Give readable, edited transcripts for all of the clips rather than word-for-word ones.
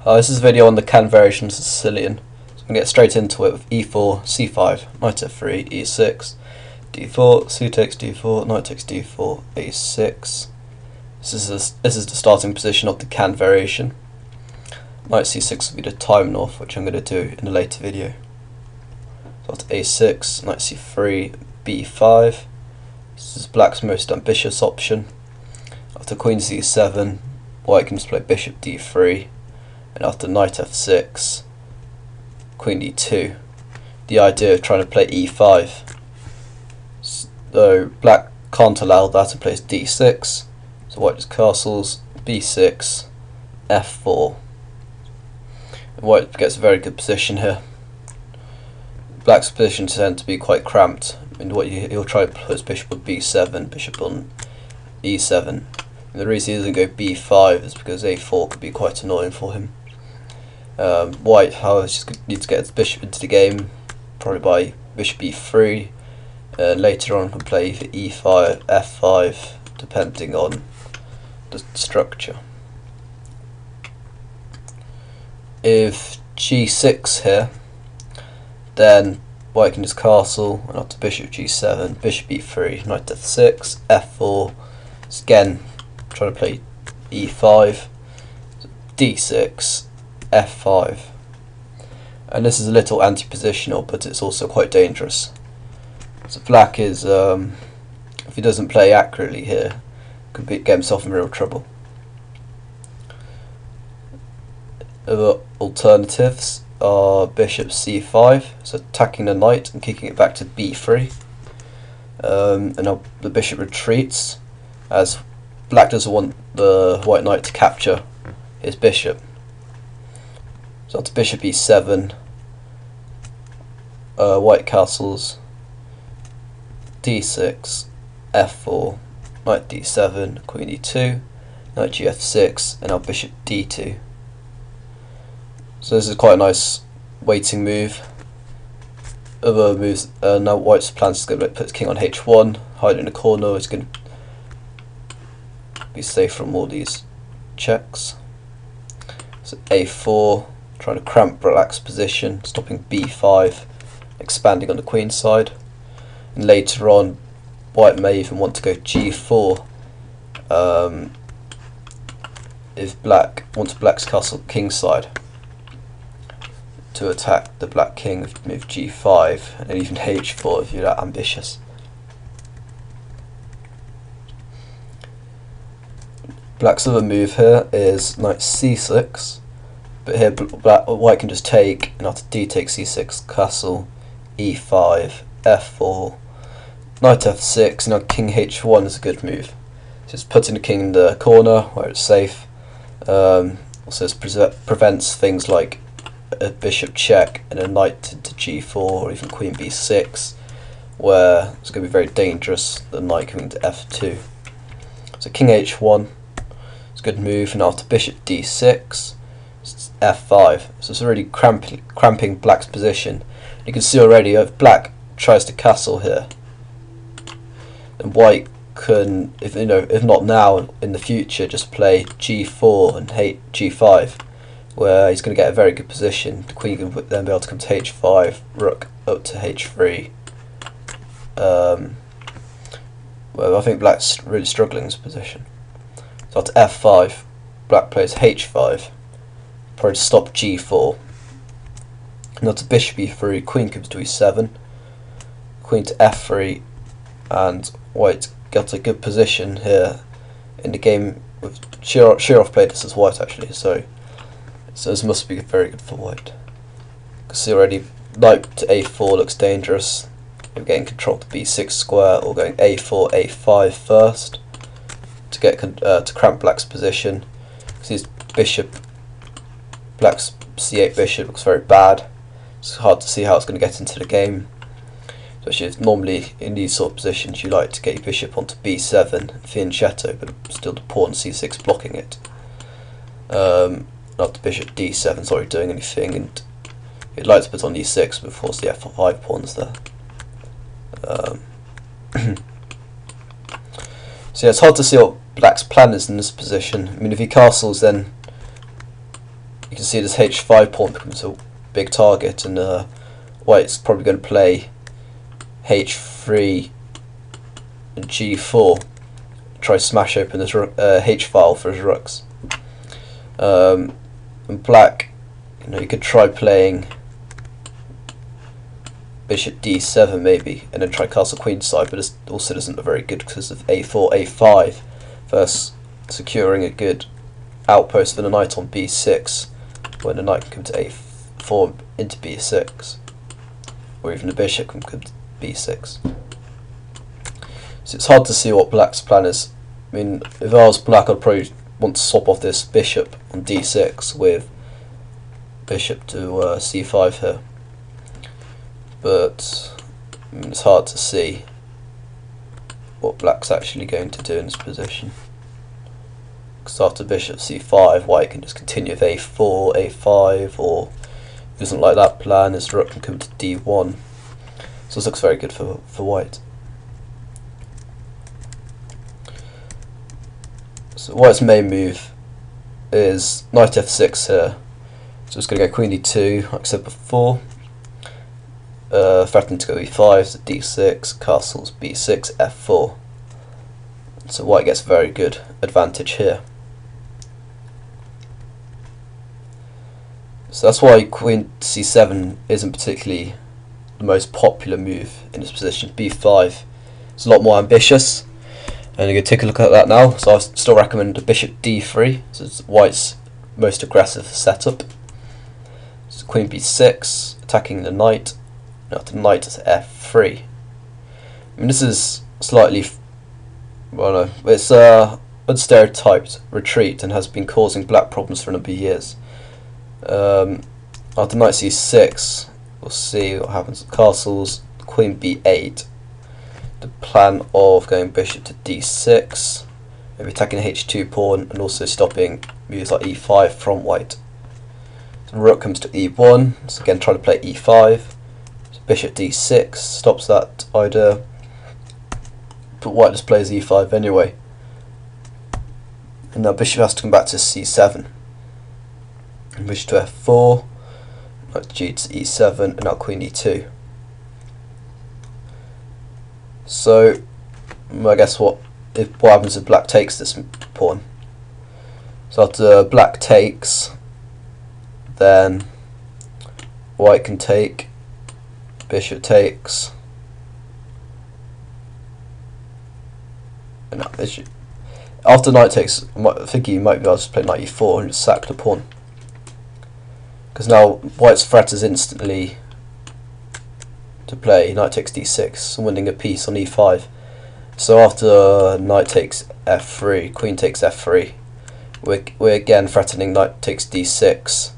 This is a video on the Kan variation of Sicilian. So I'm going to get straight into it with e4, c5, knight f3, e6, d4, c takes d4, knight takes d4, a6. This is the starting position of the Kan variation. Knight c6 will be the time north, which I'm going to do in a later video. So after a6, knight c3, b5. This is black's most ambitious option. After queen c7, white can just play bishop d3. And after knight f6, queen d2. The idea of trying to play e5. So black can't allow that and plays d6. So white just castles, b6, f4. And white gets a very good position here. Black's position tends to be quite cramped. And what he'll try to put his bishop on b7, bishop on e7. And the reason he doesn't go b5 is because a4 could be quite annoying for him. White, however, just needs to get his bishop into the game, probably by bishop e3. Later on, can play either e5, f5, depending on the structure. If g6 here, then white can just castle, and after bishop g7, bishop e3, knight f6, f4. So again, trying to play e5, d6, f5. And this is a little anti-positional, but it's also quite dangerous. So black is, if he doesn't play accurately here, could get himself in real trouble. Other alternatives are bishop c5, so attacking the knight and kicking it back to b3. And now the bishop retreats, as black doesn't want the white knight to capture his bishop. So after bishop e7, white castles, d6, f4, knight d7, queen e2, knight gf6, and now bishop d2. So this is quite a nice waiting move. Other moves, now white's plans to put his king on h1, hide in the corner. It's going to be safe from all these checks. So a4, trying to cramp black's position, stopping b5, expanding on the queen side. And later on, white may even want to go g4 if black wants black's castle king side to attack the black king with move g5, and even h4 if you're that ambitious. Black's other move here is knight c6, but here white can just take, and after d takes c6, castle, e5, f4, knight f6. Now king h1 is a good move. Just putting the king in the corner where it's safe. Also this prevents things like a bishop check and a knight into g4, or even queen b6, where it's going to be very dangerous, the knight coming to f2. So king h1 is a good move, and after bishop d6, it's f5. So it's already cramping black's position. You can see already if black tries to castle here, then white can, if not now, in the future, just play g4 and g5, where he's going to get a very good position. The queen can then be able to come to h5, rook up to h3. Well, I think black's really struggling in this position. So after f5, black plays h5, probably to stop g4. Now to bishop e3, queen comes to e7, queen to f3, and white gets a good position here in the game. With Shirov played this as white actually, so this must be very good for white. You can see already knight to a4 looks dangerous. You're getting control to b6 square, or going a4, a5 first to get to cramp black's position. Because his bishop, black's c8 bishop looks very bad. It's hard to see how it's going to get into the game. Especially if normally in these sort of positions you like to get your bishop onto b7, fianchetto, but still the pawn c6 blocking it. Not the bishop d7 is already doing anything, and you'd like to put on e6 before the f5 pawn's there. So yeah, it's hard to see what black's plan is in this position. I mean, if he castles, then you can see this h5 pawn becomes a big target, and white's probably going to play h3 and g4, try to smash open this h file for his rooks. And black, you could try playing bishop d7 maybe, and then try castle queenside, but it also isn't very good because of a4, a5, versus securing a good outpost for the knight on b6, when the knight can come to a4 into b6, or even the bishop can come to b6. So it's hard to see what black's plan is. I mean, if I was black, I'd probably want to swap off this bishop on d6 with bishop to c5 here. But I mean, it's hard to see what black's actually going to do in this position. Because after bishop c5, white can just continue with a4, a5, or if it doesn't like that plan, his rook can come to d1. So this looks very good for white. So white's main move is knight f6 here. So it's going to go queen d2, like I said before. Threatening to go e5, so d6, castles b6, f4. So white gets a very good advantage here. So that's why queen c7 isn't particularly the most popular move in this position. b5 is a lot more ambitious, and you can take a look at that now. So I still recommend bishop d3, so it's white's most aggressive setup. So queen b6, attacking the knight. After knight to f3. I mean, this is slightly, well, no, it's unstereotyped retreat and has been causing black problems for a number of years. After knight c6, we'll see what happens with castles. Queen b8. The plan of going bishop to d6, maybe attacking the h2 pawn and also stopping moves like e5 from white. So rook comes to e1, so again try to play e5. Bishop d6 stops that idea, but white just plays e5 anyway. And now bishop has to come back to c7. And bishop to f4, knight g to e7, and now queen e2. So I guess what happens if black takes this pawn? So after black takes, then white can take. Bishop takes, and after knight takes, I think he might be able to play knight e4 and just sack the pawn, because now white's threat is instantly to play knight takes d6, winning a piece on e5. So after knight takes f3, queen takes f3, we're again threatening knight takes d6,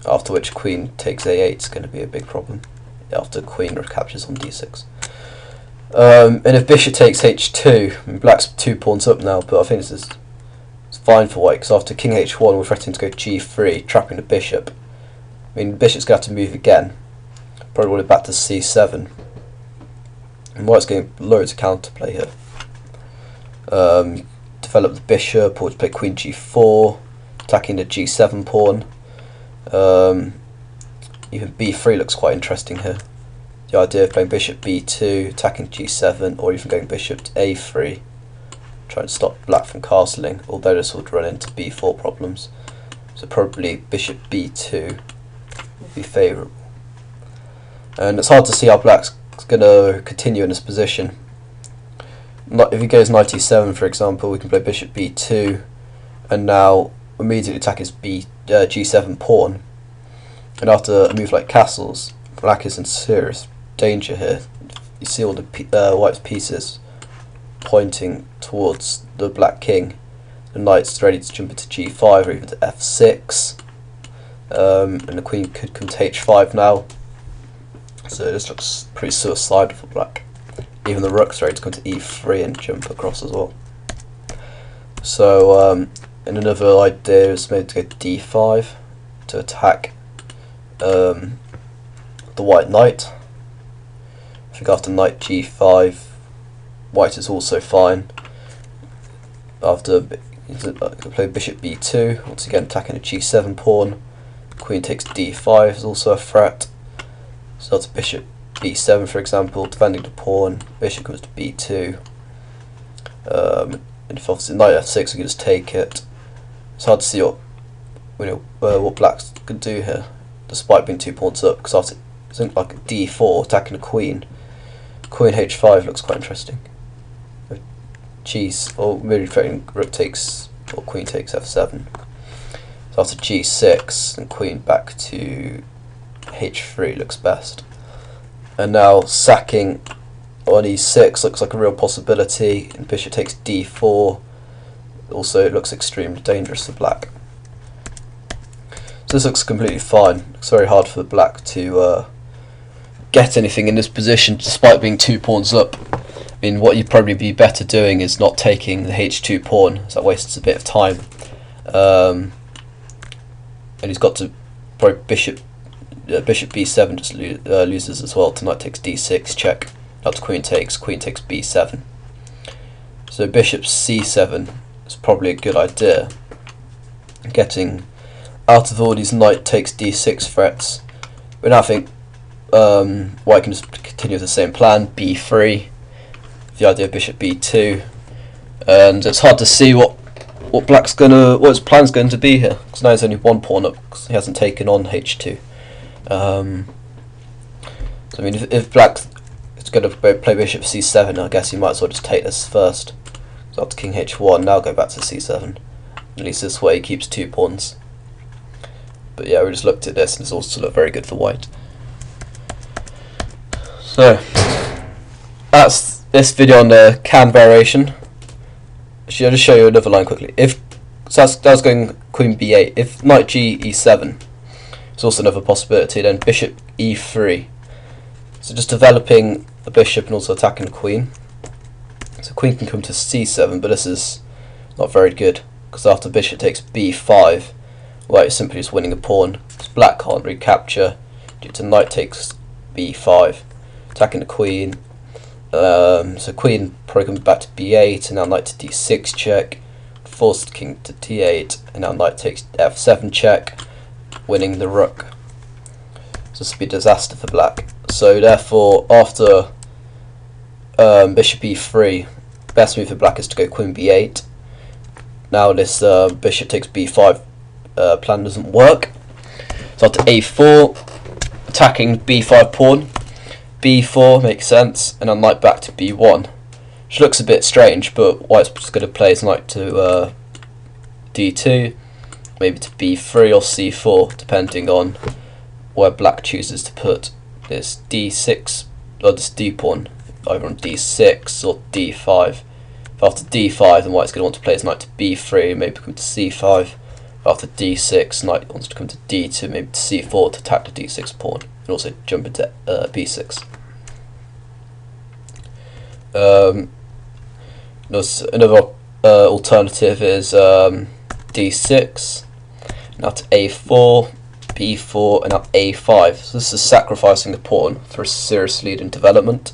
after which queen takes a8 is going to be a big problem after queen recaptures on d6. And if bishop takes h2, I mean, black's 2 pawns up now, but I think it's fine for white, because after king h1 we're threatening to go g3, trapping the bishop. I mean, the bishop's going to have to move again, probably want it back to c7, and white's getting loads of counterplay here. Develop the bishop, or to play queen g4, attacking the g7 pawn. Even b3 looks quite interesting here. The idea of playing bishop b2, attacking g7, or even going bishop to a3, trying to stop black from castling, although this would run into b4 problems. So probably bishop b2 would be favourable. And it's hard to see how black's going to continue in this position. If he goes knight e7, for example, we can play bishop b2, and now immediately attack his g7 pawn. And after a move like castles, black is in serious danger here. You see all the white's pieces pointing towards the black king. The knight's ready to jump into g5 or even to f6. And the queen could come to h5 now. So this looks pretty suicidal for black. Even the rook's ready to come to e3 and jump across as well. So and another idea is maybe to go d5 to attack the white knight. I think after knight g5, white is also fine. After play bishop b2, once again attacking a g7 pawn. queen takes d5 is also a threat. So that's bishop b7 for example, defending the pawn, bishop comes to b2. And if obviously knight f6 we can just take it. It's hard to see what black's can do here, despite being 2 pawns up, because after something like a d4 attacking a queen, queen h5 looks quite interesting. Or maybe threatening rook takes or queen takes f7. So after g6 and queen back to h3 looks best. And now sacking on e6 looks like a real possibility, and bishop takes d4 also looks extremely dangerous for black. So this looks completely fine. It's very hard for black to get anything in this position despite being 2 pawns up. I mean, what you'd probably be better doing is not taking the h2 pawn, as that wastes a bit of time. And he's got to probably bishop b7 just loses as well. To knight takes d6 check. Not to queen takes b7. So bishop c7 is probably a good idea. Getting out of all these knight takes d6 threats. But now I think white can just continue with the same plan, b3. The idea of bishop b2, and it's hard to see what his plan's going to be here, because now he's only 1 pawn up because he hasn't taken on h2. So I mean, if black is going to play bishop c7, I guess he might as well just take this first. So after king h1, now go back to c7. At least this way he keeps 2 pawns. But yeah, we just looked at this, and it's also looked very good for white. So that's this video on the Kan variation. Actually, I'll just show you another line quickly. So that's going queen b8. If knight g e7, it's also another possibility. Then bishop e3. So just developing the bishop and also attacking the queen. So queen can come to c7, but this is not very good, because after bishop takes b5, white is simply just winning a pawn, because black can't recapture due to knight takes b5, attacking the queen. So queen probably comes back to b8, and now knight to d6 check, forced king to d8, and now knight takes f7 check, winning the rook. So this would be a disaster for black. So therefore, after bishop e3, best move for black is to go queen b8. Now this bishop takes b5 plan doesn't work. So after a4, attacking b5 pawn. b4 makes sense, and then knight back to b1, which looks a bit strange, but white's just going to play his knight to d2, maybe to b3 or c4, depending on where black chooses to put this d6 or this d pawn, either on d6 or d5. If after d5, then white's going to want to play his knight to b3, maybe come to c5. If after d6, knight wants to come to d2, maybe to c4 to attack the d6 pawn, and also jump into b6. Another alternative is d6, now to a4, b4, and now a5. So this is sacrificing the pawn for a serious lead in development.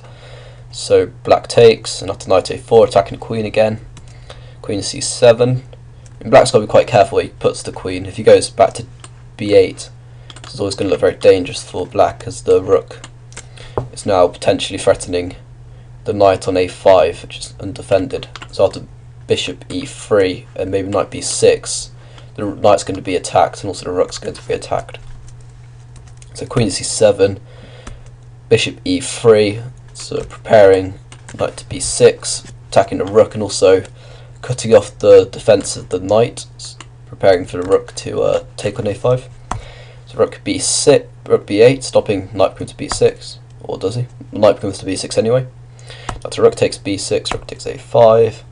So black takes, and now to knight a4, attacking the queen again. Queen c7. And black's got to be quite careful where he puts the queen. If he goes back to b8, it's always going to look very dangerous for black, as the rook is now potentially threatening the knight on a5, which is undefended. So after bishop e3 and maybe knight b6, the knight's going to be attacked, and also the rook's going to be attacked. So queen c7, bishop e3, so preparing knight to b6, attacking the rook, and also cutting off the defense of the knight, preparing for the rook to take on a5. So rook b6, rook b8, stopping knight comes to b6, or does he? Knight comes to b6 anyway. After rook takes b6, rook takes a5.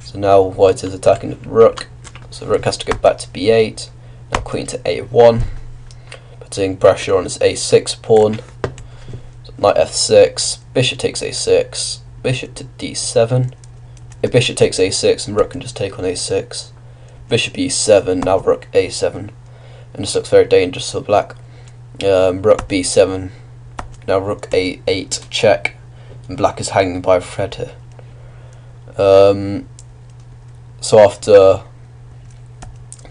So now white is attacking the rook. So rook has to go back to b8. Now queen to a1, putting pressure on his a6 pawn. So knight f6, bishop takes a6, bishop to d7. If bishop takes a6, and rook can just take on a6. Bishop e7, now rook a7. And this looks very dangerous for black. Rook b7, now rook a8 check. And black is hanging by a thread here.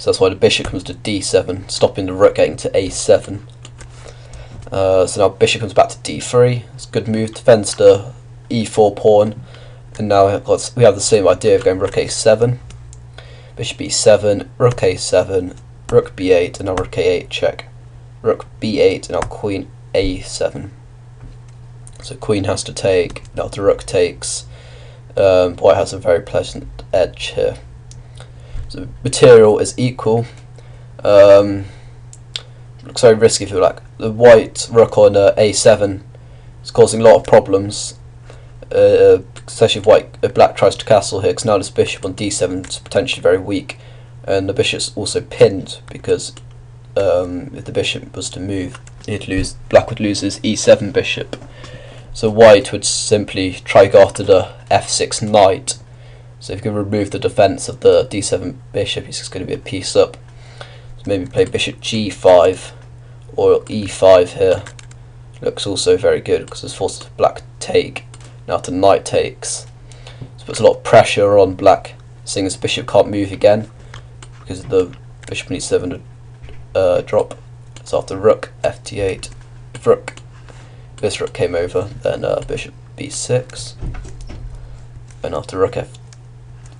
so that's why the bishop comes to d7, stopping the rook getting to a7. So now bishop comes back to d3. It's a good move, defends the e4 pawn, and now we have the same idea of going rook a7, bishop e7, rook a7, rook b8, and now rook a8 check, rook b8, and now queen a7. So queen has to take, now the rook takes. White has a very pleasant edge here. So material is equal. Looks very risky if you like. The white rook on a7 is causing a lot of problems, especially if black tries to castle here, because now this bishop on d7 is potentially very weak, and the bishop's also pinned because if the bishop was to move, black would lose his e7 bishop. So white would simply try go after the f6 knight. So if you can remove the defense of the d7 bishop, he's just going to be a piece up. So maybe play bishop g5 or e5 here. Looks also very good because it's forces black to take. Now the knight takes. So puts a lot of pressure on black, seeing as bishop can't move again because the bishop needs 7 to drop. So after rook f8, if this rook came over, then bishop b6, and after rook f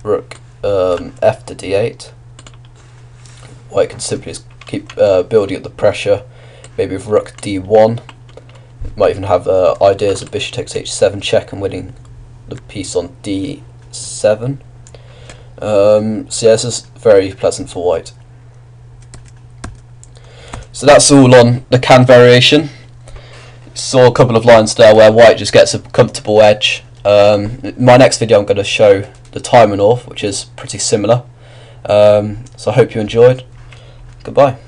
to d8, white can simply just keep building up the pressure. Maybe with rook d1, might even have ideas of bishop takes h7 check and winning the piece on d7. So yeah, this is very pleasant for white. So that's all on the Kan variation. Saw a couple of lines there where white just gets a comfortable edge. In my next video I'm going to show the Taimanov, which is pretty similar. So I hope you enjoyed. Goodbye.